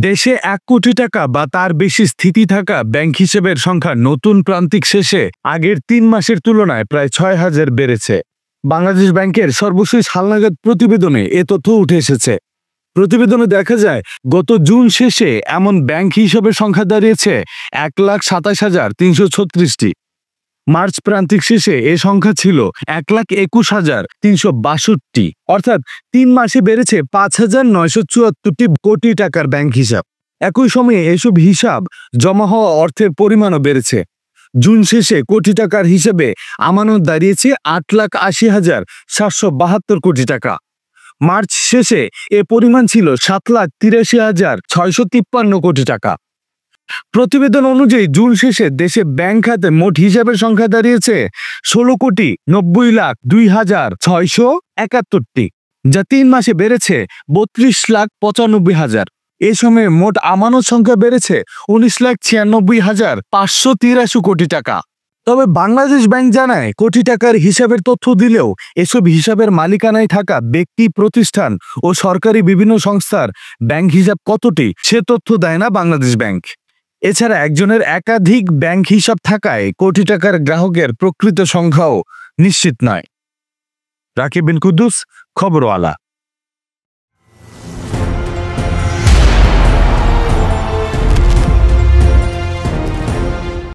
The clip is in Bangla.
দেশে ১ কোটি টাকা বা তার বেশি স্থিতি থাকা ব্যাংক হিসেবের সংখ্যা নতুন প্রান্তিক শেষে আগের ৩ মাসের তুলনায় প্রায় ৬,০০০ বেড়েছে। বাংলাদেশ ব্যাংকের সর্বশেষ হালনাগাদ প্রতিবেদনে এ তথ্য উঠে এসেছে। প্রতিবেদনে দেখা যায় গত জুন শেষে এমন ব্যাংক হিসাবের সংখ্যা দাঁড়িয়েছে ১,২৭,৩৩৬টি। মার্চ প্রান্তিক শেষে এ সংখ্যা ছিল ১,২১,৩৬২। অর্থাৎ ৩ মাসে বেড়েছে ৫,৯৭৪টি কোটি টাকার ব্যাংক হিসাব। একই সময়ে এসব হিসাব জমা হওয়া অর্থের পরিমাণও বেড়েছে। জুন শেষে কোটি টাকার হিসাবে আমানত দাঁড়িয়েছে ৮,৮০,৭৭২ কোটি টাকা। মার্চ শেষে এ পরিমাণ ছিল ৭,৮৩,৬৫৩ কোটি টাকা। প্রতিবেদন অনুযায়ী জুন শেষে দেশে ব্যাংক খাতে মোট হিসাবের সংখ্যা দাঁড়িয়েছে ১৬,৯০,২,৬৭১টি, যা ৩ মাসে বেড়েছে ৩২,৯৫,০০০। এ সময়ে মোট আমানত সংখ্যা বেড়েছে ১৯,৯৬,৫৮৩ কোটি টাকা। তবে বাংলাদেশ ব্যাংক জানায় কোটি টাকার হিসাবের তথ্য দিলেও এসব হিসাবের মালিকানায় থাকা ব্যক্তি, প্রতিষ্ঠান ও সরকারি বিভিন্ন সংস্থার ব্যাংক হিসাব কতটি সে তথ্য দেয় না বাংলাদেশ ব্যাংক। এছাড়া একজনের একাধিক ব্যাংক হিসাব থাকায় কোটি টাকার গ্রাহকের প্রকৃত সংখ্যাও নিশ্চিত নয়। রাকিব বিন কুদ্দুস, খবরওয়ালা।